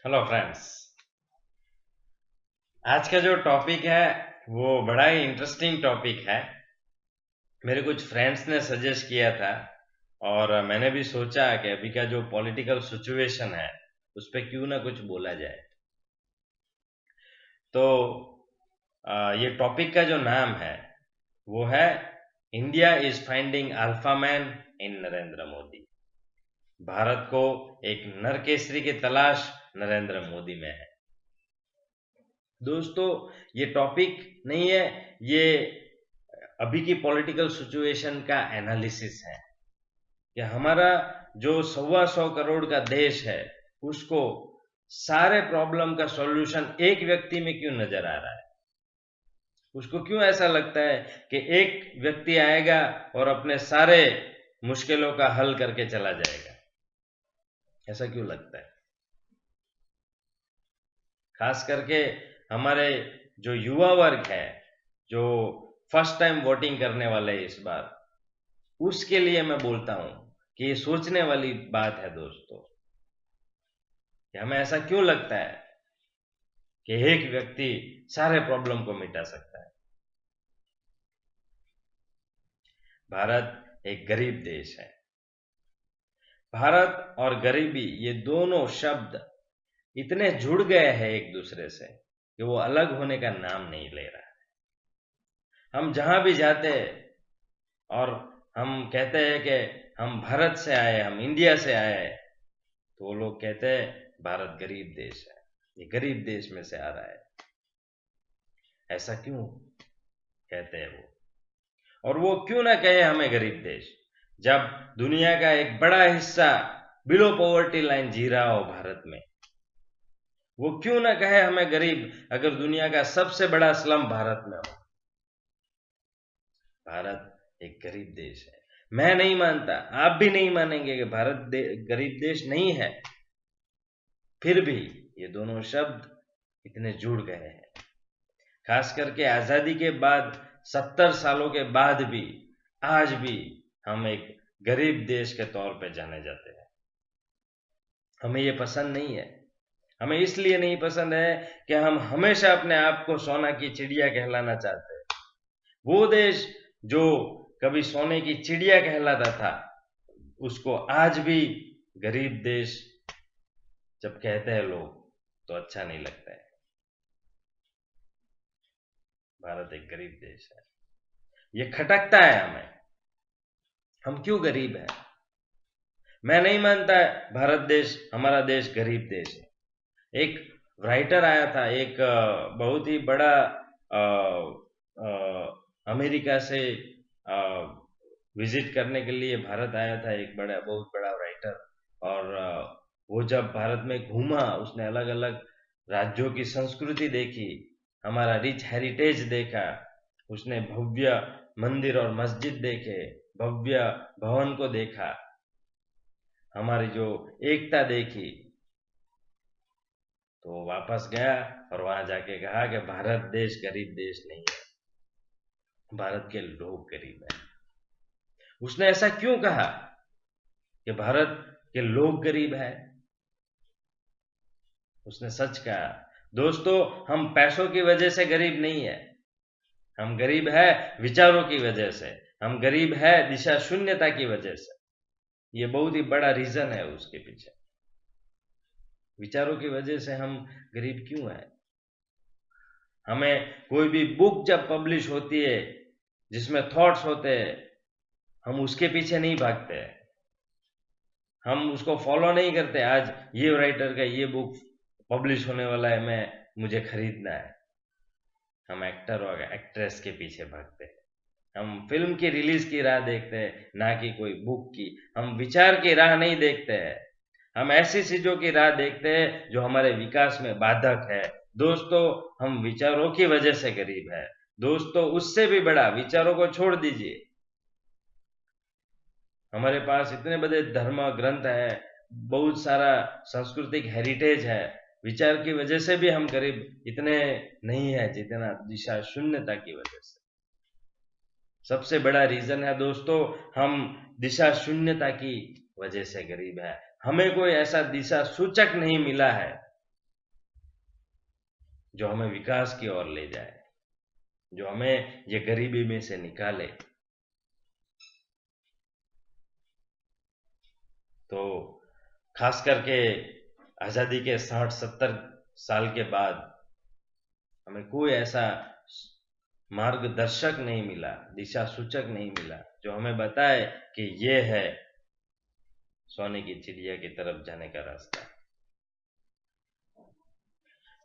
Hello friends. आज का जो टॉपिक है वो बड़ा ही इंटरेस्टिंग टॉपिक है। मेरे कुछ फ्रेंड्स ने सजेस्ट किया था और मैंने भी सोचा कि अभी का जो पॉलिटिकल सिचुएशन है उस पर क्यों ना कुछ बोला जाए। तो ये टॉपिक का जो नाम है वो है India is finding alpha man in Narendra Modi. Bharat को एक नरकेसरी की तलाश नरेंद्र मोदी में है। दोस्तों, ये टॉपिक नहीं है, ये अभी की पॉलिटिकल सिचुएशन का एनालिसिस है कि हमारा जो 125 करोड़ का देश है उसको सारे प्रॉब्लम का सॉल्यूशन एक व्यक्ति में क्यों नजर आ रहा है। उसको क्यों ऐसा लगता है कि एक व्यक्ति आएगा और अपने सारे मुश्किलों का हल करके चला जाएगा। ऐसा क्यों लगता है? खास करके हमारे जो युवा वर्ग है, जो फर्स्ट टाइम वोटिंग करने वाले हैं इस बार, उसके लिए मैं बोलता हूं कि ये सोचने वाली बात है दोस्तों कि हमें ऐसा क्यों लगता है कि एक व्यक्ति सारे प्रॉब्लम को मिटा सकता है। भारत एक गरीब देश है। भारत और गरीबी ये दोनों शब्द इतने जुड़ गए हैं एक दूसरे से कि वो अलग होने का नाम नहीं ले रहा। हम जहां भी जाते हैं और हम कहते हैं कि हम भारत से आए, हम इंडिया से आए, तो वो लोग कहते हैं भारत गरीब देश है, ये गरीब देश में से आ रहा है। ऐसा क्यों कहते हैं वो? और वो क्यों ना कहे हमें गरीब देश, जब दुनिया का एक बड़ा हिस्सा बिलो पॉवर्टी लाइन जी रहा हो भारत में। वो क्यों ना कहे हमें गरीब, अगर दुनिया का सबसे बड़ा स्लम भारत में हो। भारत एक गरीब देश है। मैं नहीं मानता, आप भी नहीं मानेंगे कि भारत गरीब देश नहीं है। फिर भी ये दोनों शब्द इतने जुड़ गए हैं। खास करके आजादी के बाद 70 सालों के बाद भी आज भी हम एक गरीब देश के तौर पे जाने जाते हैं। हमें ये पसंद नहीं है। हमें इसलिए नहीं पसंद है कि हम हमेशा अपने आप को सोना की चिड़िया कहलाना चाहते हैं। वो देश जो कभी सोने की चिड़िया कहलाता था, उसको आज भी गरीब देश जब कहते हैं लोग तो अच्छा नहीं लगता है। भारत एक गरीब देश है, ये खटकता है हमें। हम क्यों गरीब हैं? मैं नहीं मानता भारत देश, हमारा देश गरीब देश है। एक राइटर आया था, एक बहुत ही बड़ा अमेरिका से विजिट करने के लिए भारत आया था, एक बड़ा बहुत बड़ा राइटर। और वो जब भारत में घूमा, उसने अलग अलग राज्यों की संस्कृति देखी, हमारा रिच हेरिटेज देखा, उसने भव्य मंदिर और मस्जिद देखे, भव्य भवन को देखा, हमारी जो एकता देखी। तो वापस गया और वहां जाके कहा कि भारत देश गरीब देश नहीं है, भारत के लोग गरीब हैं। उसने ऐसा क्यों कहा कि भारत के लोग गरीब है? उसने सच कहा। दोस्तों, हम पैसों की वजह से गरीब नहीं है, हम गरीब है विचारों की वजह से, हम गरीब है दिशा शून्यता की वजह से। ये बहुत ही बड़ा रीजन है उसके पीछे। विचारों की वजह से हम गरीब क्यों हैं? हमें कोई भी बुक जब पब्लिश होती है जिसमें थॉट्स होते हैं, हम उसके पीछे नहीं भागते, हम उसको फॉलो नहीं करते। आज ये राइटर का ये बुक पब्लिश होने वाला है, मुझे खरीदना है। हम एक्टर और एक्ट्रेस के पीछे भागते हैं, हम फिल्म की रिलीज की राह देखते हैं, ना कि कोई बुक की। हम विचार की राह नहीं देखते हैं, हम ऐसी चीजों की राह देखते हैं जो हमारे विकास में बाधक है। दोस्तों, हम विचारों की वजह से गरीब है। दोस्तों, उससे भी बड़ा, विचारों को छोड़ दीजिए, हमारे पास इतने बड़े धर्म ग्रंथ है, बहुत सारा सांस्कृतिक हेरिटेज है। विचार की वजह से भी हम गरीब इतने नहीं है जितना दिशा शून्यता की वजह से। सबसे बड़ा रीजन है दोस्तों, हम दिशा शून्यता की वजह से गरीब है। हमें कोई ऐसा दिशा सूचक नहीं मिला है जो हमें विकास की ओर ले जाए, जो हमें ये गरीबी में से निकाले। तो खास करके आजादी के 60-70 साल के बाद हमें कोई ऐसा मार्गदर्शक नहीं मिला, दिशा सूचक नहीं मिला, जो हमें बताए कि ये है सोने की चिड़िया की तरफ जाने का रास्ता।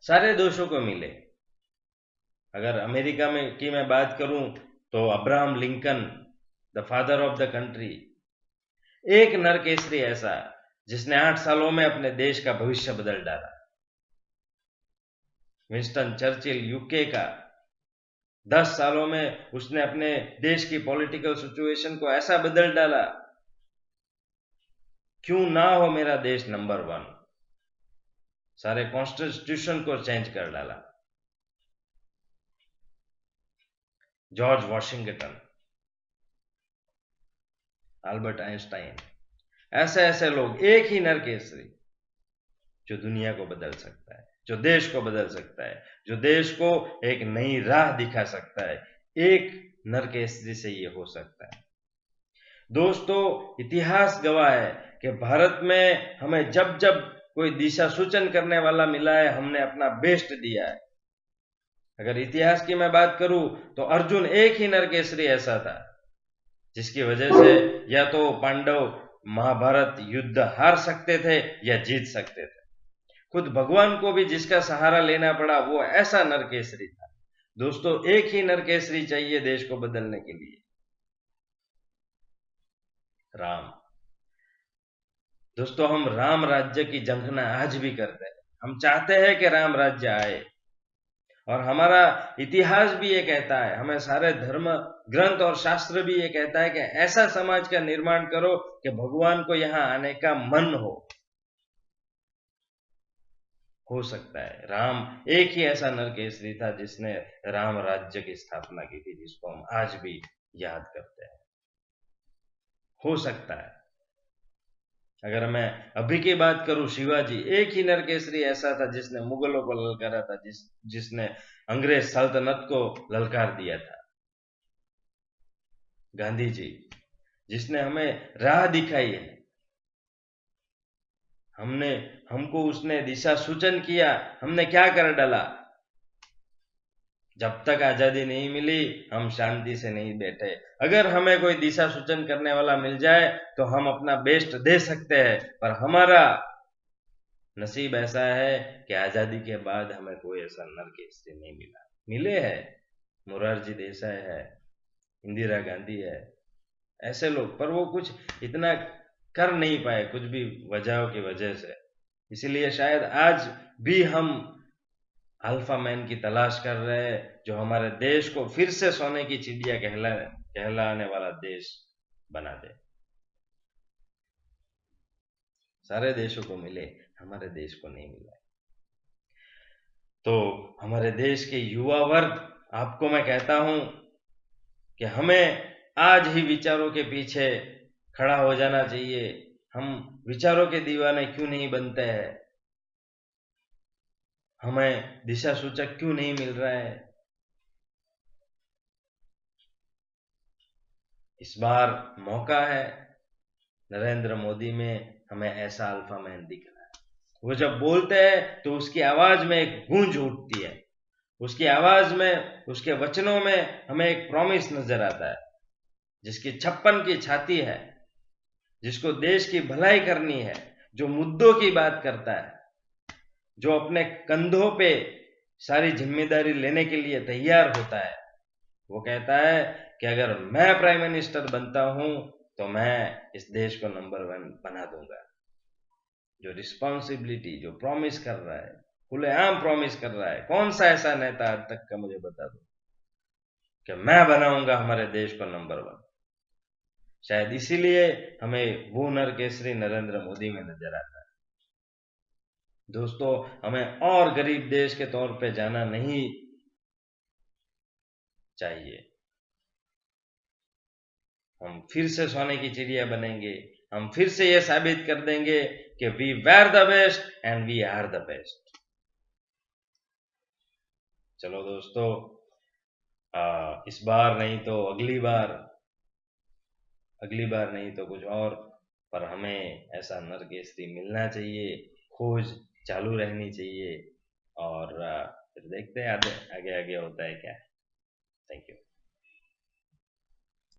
सारे देशों को मिले। अगर अमेरिका में की मैं बात करूं तो Abraham Lincoln, the father of the country, एक नरकेसरी ऐसा जिसने 8 सालों में अपने देश का भविष्य बदल डाला। विंस्टन चर्चिल, यूके का, 10 सालों में उसने अपने देश की पॉलिटिकल सिचुएशन को ऐसा बदल डाला, क्यों ना हो मेरा देश नंबर 1। सारे कॉन्स्टिट्यूशन को चेंज कर डाला। जॉर्ज वॉशिंगटन, अल्बर्ट आइंस्टाइन, ऐसे लोग, एक ही नरकेसरी जो दुनिया को बदल सकता है, जो देश को बदल सकता है, जो देश को एक नई राह दिखा सकता है। एक नरकेसरी से ये हो सकता है। दोस्तों, इतिहास गवाह है कि भारत में हमें जब जब कोई दिशा सूचन करने वाला मिला है, हमने अपना बेस्ट दिया है। अगर इतिहास की मैं बात करूं तो अर्जुन एक ही नरकेसरी ऐसा था जिसकी वजह से या तो पांडव महाभारत युद्ध हार सकते थे या जीत सकते थे। खुद भगवान को भी जिसका सहारा लेना पड़ा, वो ऐसा नरकेसरी था। दोस्तों, एक ही नरकेसरी चाहिए देश को बदलने के लिए, राम। दोस्तों, हम राम राज्य की झंखना आज भी करते हैं। हम चाहते हैं कि राम राज्य आए, और हमारा इतिहास भी ये कहता है, हमें सारे धर्म ग्रंथ और शास्त्र भी ये कहता है कि ऐसा समाज का निर्माण करो कि भगवान को यहां आने का मन हो सकता है। राम एक ही ऐसा नरकेसरी था जिसने राम राज्य की स्थापना की थी, जिसको हम आज भी याद करते हैं। हो सकता है। अगर मैं अभी की बात करूं, शिवाजी एक ही नरकेसरी ऐसा था जिसने मुगलों को ललकारा था, जिसने अंग्रेज सल्तनत को ललकार दिया था। गांधी जी, जिसने हमें राह दिखाई है, हमको उसने दिशा सूचन किया, हमने क्या कर डाला। जब तक आजादी नहीं मिली हम शांति से नहीं बैठे। अगर हमें कोई दिशा सूचन करने वाला मिल जाए तो हम अपना बेस्ट दे सकते हैं, पर हमारा नसीब ऐसा है कि आजादी के बाद हमें कोई ऐसा नरकेसरी नहीं मिला। मिले हैं, मोरारजी देसाई है, इंदिरा गांधी है, ऐसे लोग, पर वो कुछ इतना कर नहीं पाए, कुछ भी वजहों की वजह से। इसलिए शायद आज भी हम अल्फा मैन की तलाश कर रहे हैं, जो हमारे देश को फिर से सोने की चिड़िया कहलाने वाला देश बना दे। सारे देशों को मिले, हमारे देश को नहीं मिला। तो हमारे देश के युवा वर्ग, आपको मैं कहता हूं कि हमें आज ही विचारों के पीछे खड़ा हो जाना चाहिए। हम विचारों के दीवाने क्यों नहीं बनते हैं? हमें दिशा सूचक क्यों नहीं मिल रहा है? इस बार मौका है। नरेंद्र मोदी में हमें ऐसा अल्फा मैन दिख रहा है। वो जब बोलते हैं तो उसकी आवाज में एक गूंज उठती है, उसकी आवाज में, उसके वचनों में हमें एक प्रॉमिस नजर आता है, जिसकी 56 की छाती है, जिसको देश की भलाई करनी है, जो मुद्दों की बात करता है, जो अपने कंधों पे सारी जिम्मेदारी लेने के लिए तैयार होता है। वो कहता है कि अगर मैं प्राइम मिनिस्टर बनता हूं तो मैं इस देश को नंबर 1 बना दूंगा। जो रिस्पॉन्सिबिलिटी, जो प्रॉमिस कर रहा है, खुलेआम प्रॉमिस कर रहा है। कौन सा ऐसा नेता आज तक का मुझे बता दो कि मैं बनाऊंगा हमारे देश को नंबर 1। शायद इसीलिए हमें वो नरकेसरी नरेंद्र मोदी में नजर आता है। दोस्तों, हमें और गरीब देश के तौर पे जाना नहीं चाहिए। हम फिर से सोने की चिड़िया बनेंगे। हम फिर से ये साबित कर देंगे कि we were the best and we are the best. चलो दोस्तों, इस बार नहीं तो अगली बार नहीं तो कुछ और, पर हमें ऐसा नरकेसरी मिलना चाहिए, खोज चालू रहनी चाहिए, और फिर देखते हैं आगे आगे आगे होता है क्या। Thank you.